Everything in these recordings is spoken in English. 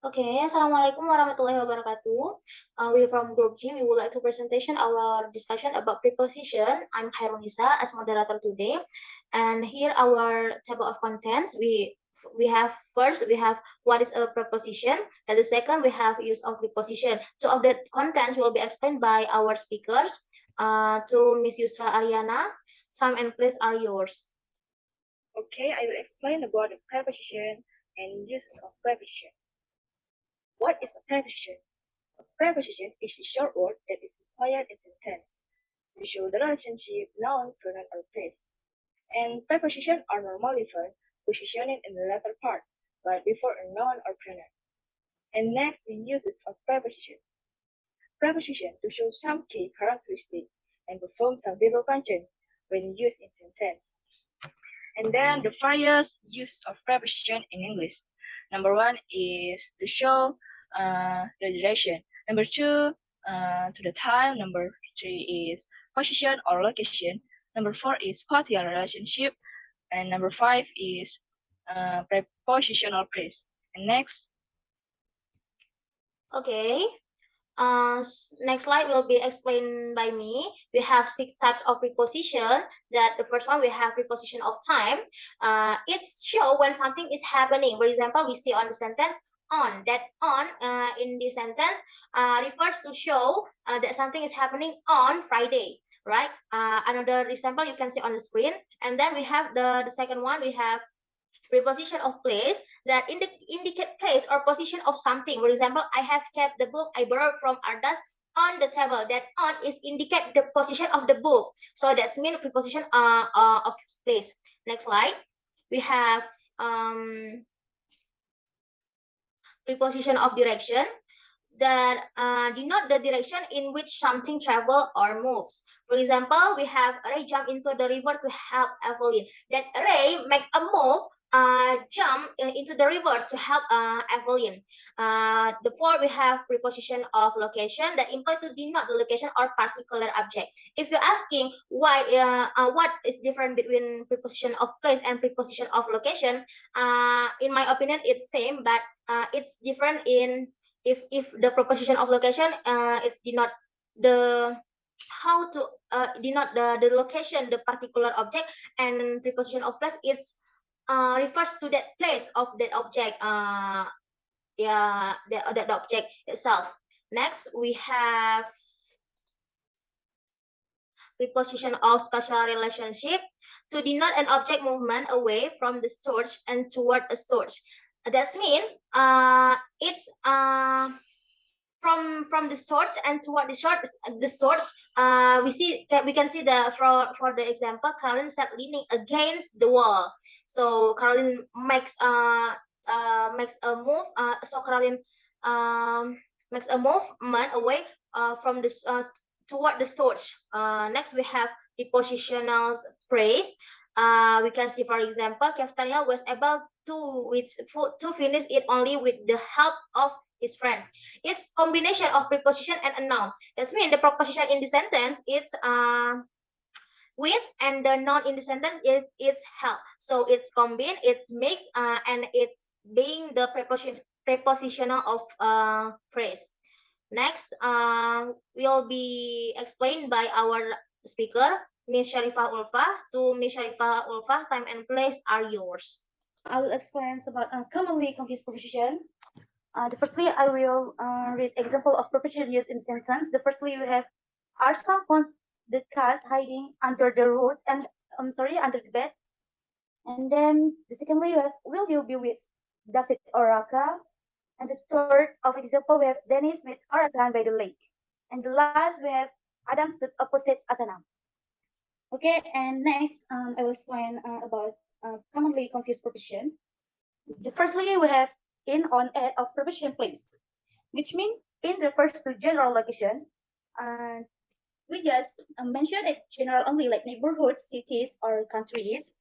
Okay, Assalamualaikum warahmatullahi wabarakatuh. We from Group G. We would like to presentation our discussion about preposition. I'm Khairunisa as moderator today, and here our table of contents. We have first we have what is a preposition, and the second we have use of preposition. Two of the contents will be explained by our speakers. To Miss Yusra Ariana, time and place are yours. Okay, I will explain about the preposition and uses of preposition. What is a preposition? A preposition is a short word that is required in sentence to show the relationship noun, pronoun, or place. And prepositions are normally found positioning in the latter part, but before a noun or pronoun. And next, the uses of preposition. Preposition to show some key characteristic and perform some verbal function when used in sentence. And then the various uses of preposition in English. Number one is to show the duration. Number two, to the time. Number three is position or location. Number four is partial relationship. And number five is prepositional phrase. And next. Okay. Next slide will be explained by me. We have 6 types of preposition. That the first one we have preposition of time. It's show when something is happening. For example, we see on the sentence on. That on in the sentence refers to show that something is happening on Friday. Right. Another example you can see on the screen. And then we have the second one. We have preposition of place that indicate place or position of something. For example, I have kept the book I borrowed from Ardas on the table. That on is indicate the position of the book. So that's mean preposition of place. Next slide. We have preposition of direction that denote the direction in which something travel or moves. For example, we have Ray jump into the river to help Evelyn. That Ray make a move, jump into the river to help Evelyn. The fourth, we have preposition of location that imply to denote the location or particular object. If you're asking why, what is different between preposition of place and preposition of location, in my opinion, it's same, but it's different in if the preposition of location it's denote the how to denote the location, the particular object, and preposition of place it's refers to that place of that object, yeah, that object itself. Next we have preposition of spatial relationship to denote an object movement away from the source and toward a source. That's mean it's from the source and toward the source. We see that we can see the for the example, Caroline sat leaning against the wall. So Caroline makes a move. So Caroline makes a movement away from the toward the source. Next we have prepositional phrase. We can see, for example, Caftania was able to finish it only with the help of his friend. It's combination of preposition and a noun. That's mean the preposition in the sentence it's with, and the noun in the sentence is it's help. So it's combined, it's mixed, and it's being the prepositional of phrase. Next, will be explained by our speaker, Miss Sharifah Ulfa. To Miss Sharifah Ulfa, time and place are yours. I will explain about commonly confused preposition. Firstly, I will read example of preposition used in sentence. The firstly, we have Arsa found the cat hiding under the road and under the bed. And then the secondly, we have will you be with David or Raka? And the third of example, we have Dennis with Arakan by the lake. And the last, we have Adam stood opposite Atanam. Okay, and next, I will explain about commonly confused preposition. The firstly, we have in, on, at of preposition place, which means in refers to general location. And we just mentioned it general only, like neighborhoods, cities, or countries.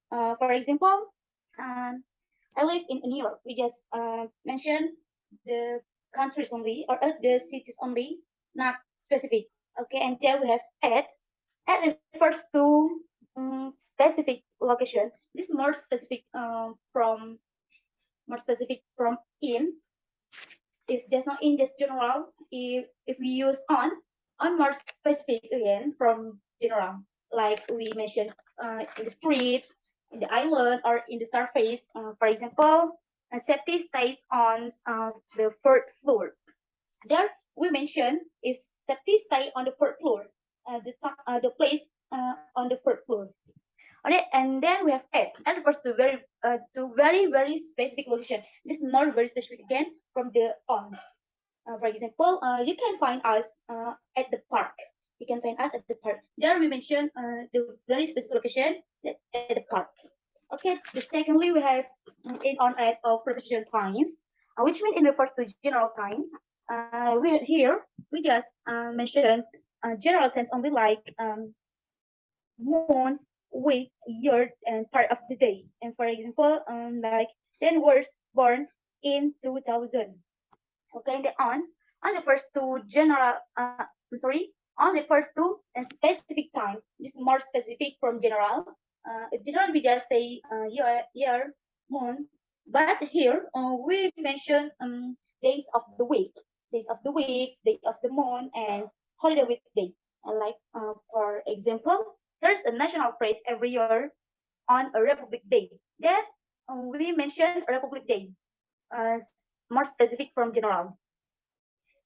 For example, I live in New York. We just mention the countries only, or the cities only, not specific. Okay, and then we have at. At refers to specific location. This is more specific from in. if just not in just general, if we use on more specific again from general, like we mentioned in the streets, in the island, or in the surface. For example, safety stays on the third floor. There we mention is safety stay on the third floor, the place on the third floor. Okay, and then we have at. And refers to very specific location. This is more very specific again from the on. For example, you can find us at the park. You can find us at the park. There we mention the very specific location at the park. Okay. The secondly, we have in on at of preposition times, which means it refers to general times. We here we just mention general times only like month, week, year, and part of the day. And for example, like then was born in 2000. Okay, and then on the first two general, I'm sorry, on the first two specific time. This is more specific from general. If general we just say year, month, but here we mention days of the week, days of the weeks, day of the month, and holiday weekday. And like for example, there's a national parade every year on a Republic Day. Then we mention Republic Day, more specific from general.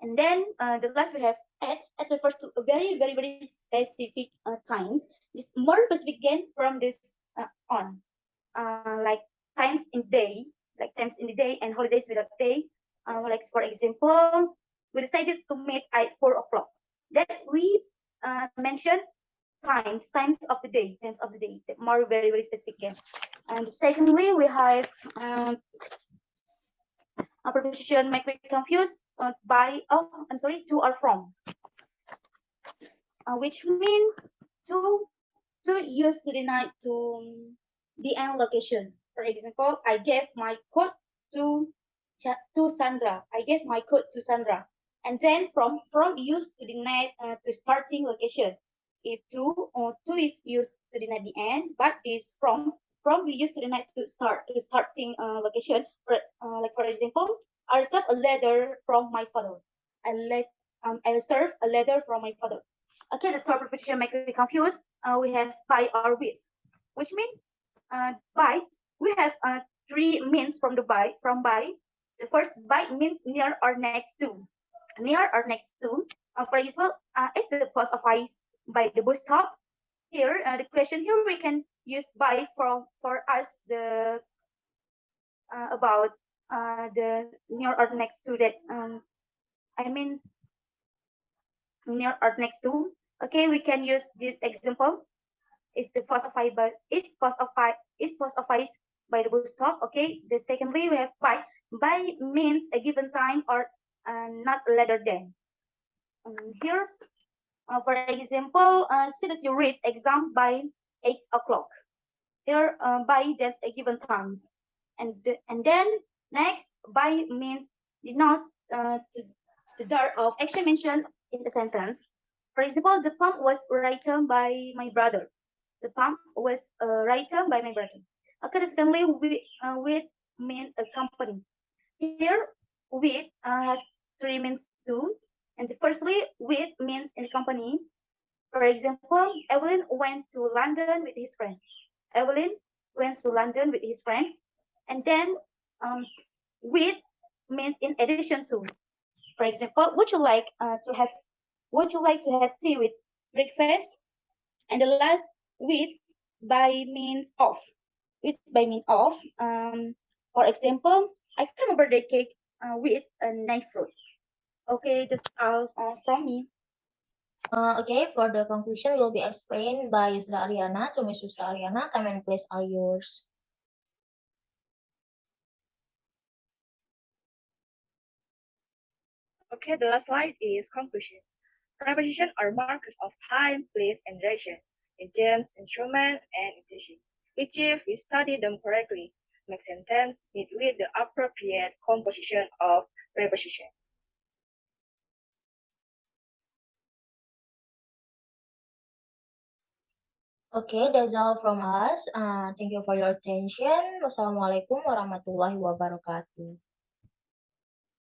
And then the last we have at refers to a very specific times. This more specific again from this on, like times in day, like times in the day and holidays without day. Like for example, we decided to meet at 4 o'clock. Then we mention times of the day, times of the day, more very specific again. And secondly, we have a preposition make me confused by I'm sorry, to or from, which mean to to use to deny to the end location. For example, I gave my coat to Sandra. I gave my coat to Sandra. And then from used to deny to starting location. If to if used to deny the end, but this from we used to deny to starting location. Like for example, I received a letter from my father. I received a letter from my father. Okay, the third preposition make me confused. We have by or with, which means by. We have three means from the by. From by, the first by means near or next to, near or next to. For example, is the post office by the bus stop. Here, the question here we can use by from for us the about the near or next to that. I mean near or next to. Okay, we can use this example. Is the post office by is post office by the bus stop. Okay. The secondly we have by means a given time or not later than. Here, for example, see that you read exam by 8 o'clock. Here, by that's a given times, and then next by means did not to the dart of action mentioned in the sentence. For example, the poem was written by my brother. The poem was written by my brother. Okay, secondly, with mean a company. Here, with has three means too. And firstly, with means in company. For example, Evelyn went to London with his friend. Evelyn went to London with his friend. And then with means in addition to. For example, would you like to have tea with breakfast? And the last with by means of. With by means of. For example, I come a birthday cake with a knife fruit. Okay, that's all from me. Okay, for the conclusion will be explained by Yusra Ariana. So Miss Yusra Ariana, time and place are yours. Okay, the last slide is conclusion. Prepositions are markers of time, place, and direction, agents, instrument, and intention, which if we study them correctly, make sentence meet with the appropriate composition of preposition. Okay, that's all from us. Thank you for your attention. Wassalamualaikum warahmatullahi wabarakatuh.